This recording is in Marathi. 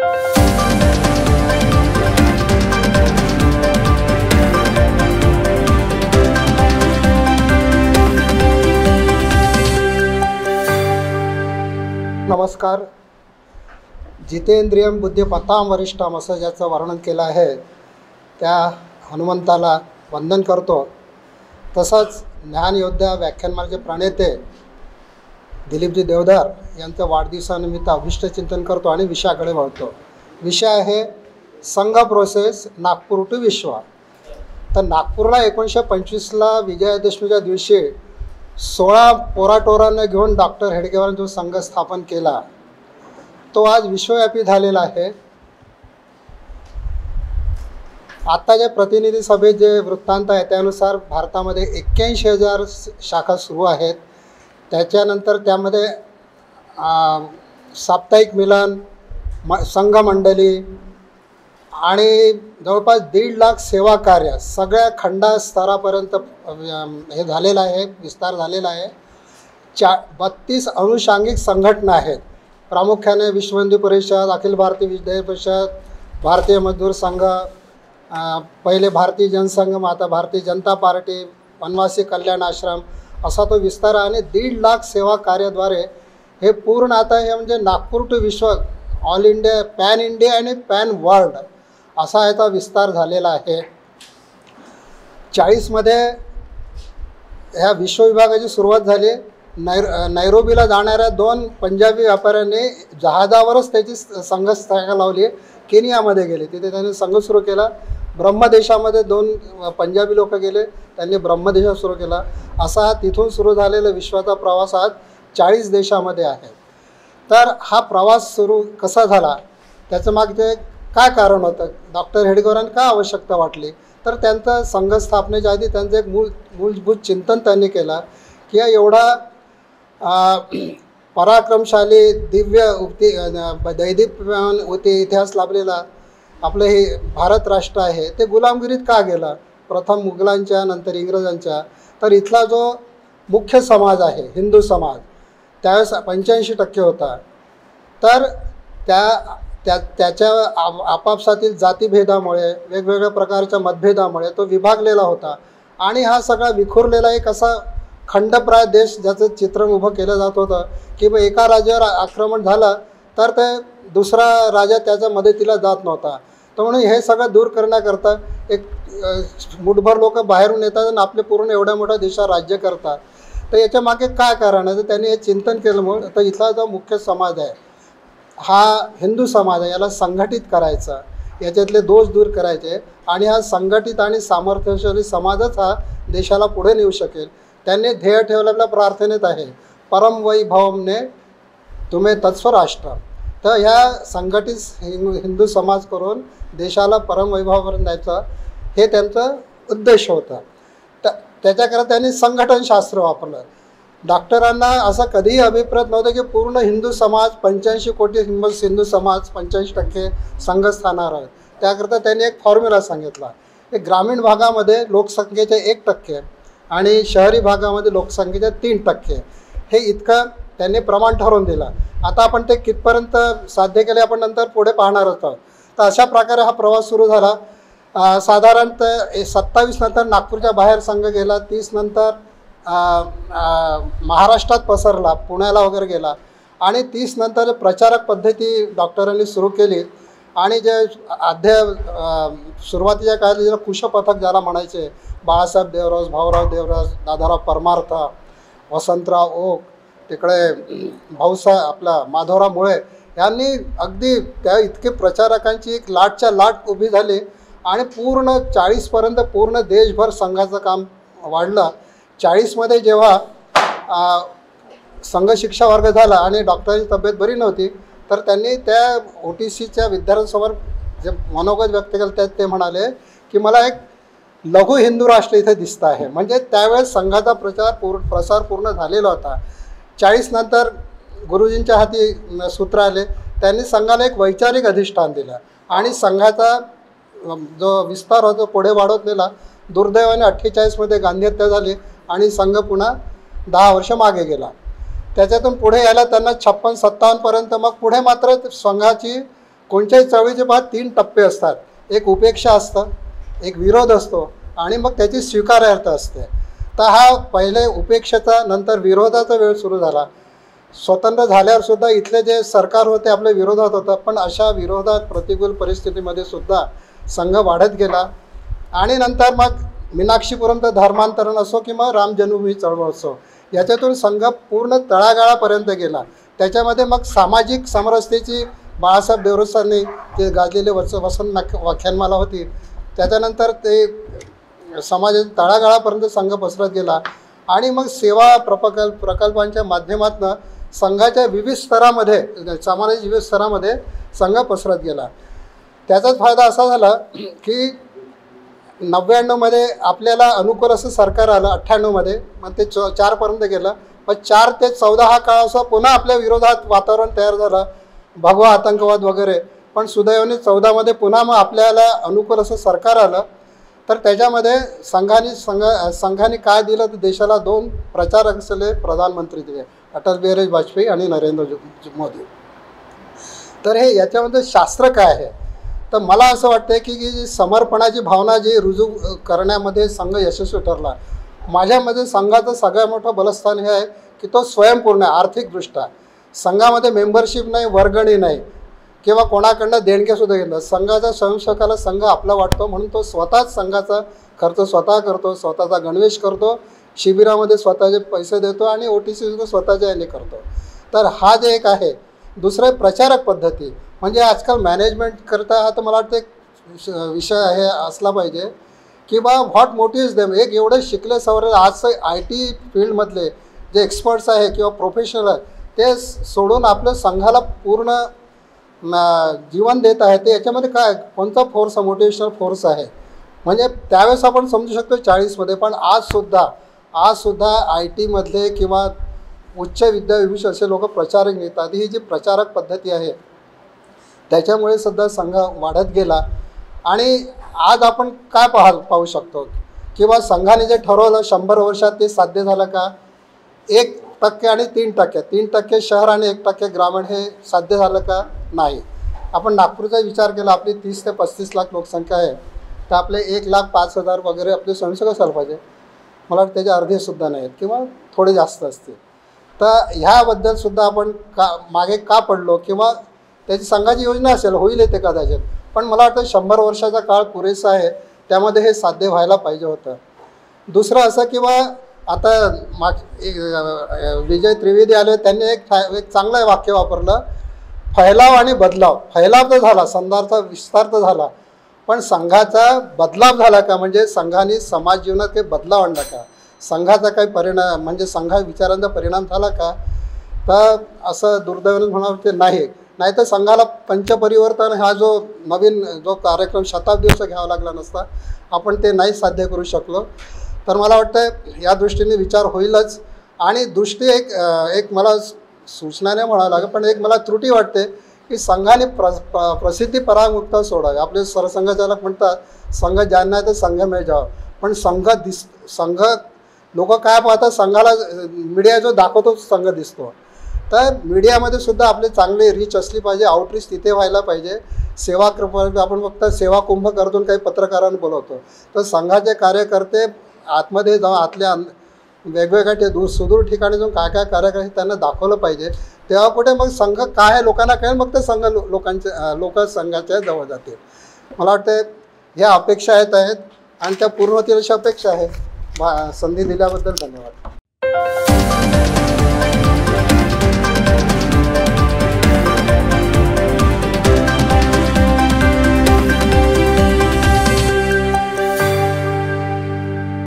नमस्कार. जितेंद्रियम बुद्धिमत्तां वरिष्ठाम असं ज्याचं वर्णन केलं आहे त्या हनुमंताला वंदन करतो. तसंच ज्ञानयोद्धा व्याख्यानमालेचे प्रणेते दिलीपजी देवधर यांच्या वाढदिवसानिमित्त अभिष्ट चिंतन करतो आणि विषयाकडे वळतो. विषय आहे संघ प्रोसेस नागपूर टू विश्व. तर नागपूरला 1925ला विजयादशमीच्या दिवशी 16 पोराटोरांना घेऊन डॉक्टर हेडगेवारांनी जो संघ स्थापन केला तो आज विश्वव्यापी झालेला आहे. आता जे प्रतिनिधी सभेत जे वृत्तांत आहे त्यानुसार भारतामध्ये 81,000 शाखा सुरू आहेत. त्याच्यानंतर त्यामध्ये साप्ताहिक मिलन, संघमंडली आणि जवळपास 1.5 लाख सेवा कार्य सगळ्या खंडा स्तरापर्यंत हे झालेलं आहे, विस्तार झालेला आहे. 32 अनुषंगिक संघटना आहेत. प्रामुख्याने विश्व हिंदू परिषद, अखिल भारतीय विद्यार्थी परिषद, भारतीय मजदूर संघ, पहिले भारतीय जनसंघ, मग आता भारतीय जनता पार्टी, वनवासी कल्याण आश्रम असा तो विस्तार आहे. आणि 1.5 लाख सेवा कार्याद्वारे हे पूर्ण आता हे म्हणजे नागपूर टू विश्व, ऑल इंडिया, पॅन इंडिया आणि पॅन वर्ल्ड असा याचा विस्तार झालेला आहे. 40मध्ये ह्या विश्व विभागाची सुरुवात झाली. नैरोबीला जाणाऱ्या 2 पंजाबी व्यापाऱ्यांनी जहाजावरच त्याची संघस्थापना लावली. केनियामध्ये गेले, तिथे त्यांनी संघ सुरू केला. ब्रह्मदेशामध्ये 2 पंजाबी लोक गेले, त्यांनी ब्रह्मदेश सुरू केला. असा तिथून सुरू झालेला विश्वाचा प्रवास आज 40 देशामध्ये आहे. तर हा प्रवास सुरू कसा झाला, त्याचं मागचे काय कारण होतं, डॉक्टर हेडगेवारांना का आवश्यकता वाटली, तर त्यांचं संघ स्थापनेच्या आधी त्यांचं एक मूलभूत चिंतन त्यांनी केलं की एवढा पराक्रमशाली दिव्य दैदिप्यमान इतिहास लाभलेला आपलं हे भारत राष्ट्र आहे ते गुलामगिरीत का गेलं, प्रथम मुघलांच्या नंतर इंग्रजांच्या. तर इथला जो मुख्य समाज आहे हिंदू समाज त्यावेळेस 85% होता. तर त्याच्या आपापसातील जातीभेदामुळे, वेगवेगळ्या प्रकारच्या मतभेदामुळे तो विभागलेला होता. आणि हा सगळा विखुरलेला एक असा खंडप्राय देश ज्याचं चित्रण उभं केलं जात होतं की एका राज्यावर आक्रमण झालं तर ते दुसरा राजा त्याच्या मदतीला जात नव्हता. तर म्हणून हे सगळं दूर करण्याकरता एक मुठभर लोक बाहेरून येतात आणि आपले पूर्ण एवढ्या मोठ्या देशावर राज्य करतात. तर याच्या मागे काय कारण आहे, तर त्यांनी हे चिंतन केलं. म्हणून तर इथला जो मुख्य समाज आहे हा हिंदू समाज आहे, याला संघटित करायचा, याच्यातले दोष दूर करायचे आणि हा संघटित आणि सामर्थ्यशाली समाजच हा देशाला पुढे नेऊ शकेल. त्यांनी ध्येय ठेवलेल्या प्रार्थनेत आहे परम वैभवने तुम्हे तत्स्वराष्ट्र. तर ह्या संघटित हिंदू समाज करून देशाला परम वैभवापर्यंत जायचं हे त्यांचं उद्देश होता. त्याच्याकरता त्यांनी संघटनशास्त्र वापरलं. डॉक्टरांना असं कधीही अभिप्रेत नव्हतं की पूर्ण हिंदू समाज 85 कोटी हिंदू समाज 85% संघस्थानावर आहे. त्याकरता त्यांनी एक फॉर्म्युला सांगितला की ग्रामीण भागामध्ये लोकसंख्येचे 1% आणि शहरी भागामध्ये लोकसंख्येचे 3%. हे इतकं त्यांनी प्रमाण ठरवून दिलं. आता आपण ते कितपर्यंत साध्य केले आपण नंतर पुढे पाहणारच आहोत. तर अशा प्रकारे हा प्रवास सुरू झाला. साधारणतः 27 नंतर नागपूरच्या बाहेर संघ गेला. 30 नंतर महाराष्ट्रात पसरला, पुण्याला वगैरे गेला. आणि 30 नंतर प्रचारक पद्धती डॉक्टरांनी सुरू केली. आणि जे सुरुवातीच्या काळात ज्याला कुशपथक ज्याला म्हणायचे, बाळासाहेब देवराज, भाऊराव देवराज, दादाराव परमार्थ, वसंतराव ओक, तिकडे भाऊसाहेब आपला माधवराव मुळे यांनी अगदी त्या इतके प्रचारकांची एक लाटच्या लाट उभी झाली. आणि पूर्ण 40पर्यंत पूर्ण देशभर संघाचं काम वाढलं. 40मध्ये जेव्हा संघ शिक्षा वर्ग झाला आणि डॉक्टरांची तब्येत बरी नव्हती तर त्यांनी त्या OTCच्या विद्यार्थ्यांसमोर जे मनोगत व्यक्त केलं त्यात ते म्हणाले की मला एक लघु हिंदू राष्ट्र इथे दिसतं आहे. म्हणजे त्यावेळेस संघाचा प्रसार पूर्ण झालेला होता. 40 नंतर गुरुजींच्या हाती सूत्र आले. त्यांनी संघाला एक वैचारिक अधिष्ठान दिलं आणि संघाचा जो विस्तार होतो पुढे वाढवत नेला. दुर्दैवाने 48मध्ये गांधी हत्या झाली आणि संघ पुन्हा 10 वर्ष मागे गेला. त्याच्यातून पुढे यायला त्यांना 56-57 पर्यंत मग पुढे मात्र संघाची कोणत्याही चळवळीचे पहा 3 टप्पे असतात. एक उपेक्षा असतं, एक विरोध असतो आणि मग त्याची स्वीकारार्हता असते. तर हा पहिले उपेक्षेचा नंतर विरोधाचा वेळ सुरू झाला. स्वतंत्र झाल्यावर सुद्धा इथले जे सरकार होते आपल्या विरोधात होतं, पण अशा विरोधात प्रतिकूल परिस्थितीमध्ये सुद्धा संघ वाढत गेला. आणि नंतर मग मीनाक्षीपुरमचं धर्मांतरण असो किंवा राम जन्मभूमी चळवळ असो, याच्यातून संघ पूर्ण तळागाळापर्यंत गेला. त्याच्यामध्ये मग सामाजिक समरसतेची बाळासाहेब देवरसांनी ते गाजलेले वसंत व्याख्यानमाला होती. त्याच्यानंतर ते समाजाच्या तळागाळापर्यंत संघ पसरत गेला आणि मग सेवा प्रकल्पांच्या माध्यमातून संघाच्या विविध स्तरामध्ये, समाजाच्या विविध स्तरामध्ये संघ पसरत गेला. त्याचाच फायदा असा झाला की 99मध्ये आपल्याला अनुकूल असं सरकार आलं. 98मध्ये मग ते 4पर्यंत गेलं. मग 4 ते 14 हा काळ असा पुन्हा आपल्या विरोधात वातावरण तयार झालं, भगवा आतंकवाद वगैरे. पण सुदैवाने 14मध्ये पुन्हा मग आपल्याला अनुकूल असं सरकार आलं. तर त्याच्यामध्ये संघाने काय दिलं तर देशाला 2 प्रचारक असलेले प्रधानमंत्री दिले, अटल बिहारी वाजपेयी आणि नरेंद्र मोदी. तर हे याच्यामध्ये शास्त्र काय आहे तर मला असं वाटतं की समर्पणाची भावना जी रुजू करण्यामध्ये संघ यशस्वी ठरला. माझ्यामध्ये संघाचं सगळ्यात मोठं बलस्थान हे आहे की तो स्वयंपूर्ण आहे आर्थिकदृष्ट्या. संघामध्ये मेंबरशिप नाही, वर्गणी नाही किंवा कोणाकडनं देणग्यासुद्धा घेतलं. संघाचा स्वयंसेवकाला संघ आपला वाटतो म्हणून तो स्वतःच संघाचा खर्च स्वतः करतो, स्वतःचा गणवेश करतो, शिबिरामध्ये स्वतःचे पैसे देतो आणि OTC सुद्धा स्वतःच्या याने करतो. तर हा जे एक आहे. दुसरं प्रचारक पद्धती म्हणजे आजकाल मॅनेजमेंट करता हा तर मला वाटतं एक विषय आहे असला पाहिजे की बा व्हॉट मोटिव्स देम. एक एवढे शिकले सवरले आज IT फील्डमधले जे एक्सपर्ट्स आहे किंवा प्रोफेशनल आहे ते सोडून आपल्या संघाला पूर्ण जीवन देत आहे. ते याच्यामध्ये काय कोणता फोर्स मोटिवेशनल फोर्स आहे. म्हणजे त्यावेळेस आपण समजू शकतो 40मध्ये, पण आजसुद्धा IT मधले किंवा उच्च विद्याविभूषण असे लोक प्रचारक नेतात. ही जी प्रचारक पद्धती आहे त्याच्यामुळे सुद्धा संघ वाढत गेला. आणि आज आपण काय पाहू शकतो किंवा संघाने जे ठरवलं 100 वर्षात ते साध्य झालं का? 1% आणि 3%, 3% शहर आणि 1% ग्रामीण हे साध्य झालं का? नाही. आपण नागपूरचा विचार केला, आपली 30 ते 35 लाख लोकसंख्या आहे, तर आपले 1,05,000 वगैरे आपले स्वयंसेवक असायला पाहिजे. मला वाटतं त्याचे अर्धेसुद्धा नाहीत किंवा थोडे जास्त असतील. तर ह्याबद्दलसुद्धा आपण मागे का पडलो किंवा त्याची संघाची योजना असेल, होईल येते कदाचित, पण मला वाटतं 100 वर्षाचा काळ पुरेसा आहे, त्यामध्ये हे साध्य व्हायला पाहिजे होतं. दुसरं असं किंवा आता विजय त्रिवेदी आले, त्यांनी एक चांगलं वाक्य वापरलं, फैलाव आणि बदलाव. फैलाव तर झाला, संघाचा विस्तार तर झाला, पण संघाचा बदलाव झाला का? म्हणजे संघाने समाज जीवनात काही बदलाव आणला का? संघाचा काही परिणाम म्हणजे संघा विचारांचा परिणाम झाला का? तर असं दुर्दैवाने म्हणावं नाही. नाहीतर संघाला पंचपरिवर्तन हा जो नवीन कार्यक्रम शताब्दी वर्ष घ्यावा लागला नसता, आपण ते नाही साध्य करू शकलो. तर मला वाटतं या दृष्टीने विचार होईलच. आणि दृष्टी एक मला सूचना नाही म्हणावं लागेल, पण एक मला त्रुटी वाटते की संघाने प्रसिद्धी परामुक्ता सोडावी. आपले सरसंघचालक म्हणतात संघ ज्यांना तर संघ में जावं, पण संघ लोक काय पाहतात, संघाला मीडिया जो दाखवतो संघ दिसतो. तर मीडियामध्ये सुद्धा आपले चांगले रीच असली पाहिजे, आउटरीच तिथे व्हायला पाहिजे. सेवा आपण फक्त सेवा कुंभ करतून काही पत्रकारांना बोलवतो, तर संघाचे कार्यकर्ते आतमध्ये जाऊन आतल्या वेगवेगळ्या सुदूर ठिकाणी जाऊन काय काय कार्य करायचे त्यांना दाखवलं पाहिजे. तेव्हा कुठे मग संघ काय आहे लोकांना कळेल, मग ते संघ लोक संघाच्या जवळ जातील. मला वाटतं ह्या अपेक्षा आहेत आणि त्या पूर्ण होतील अशी अपेक्षा आहे. संधी दिल्याबद्दल धन्यवाद.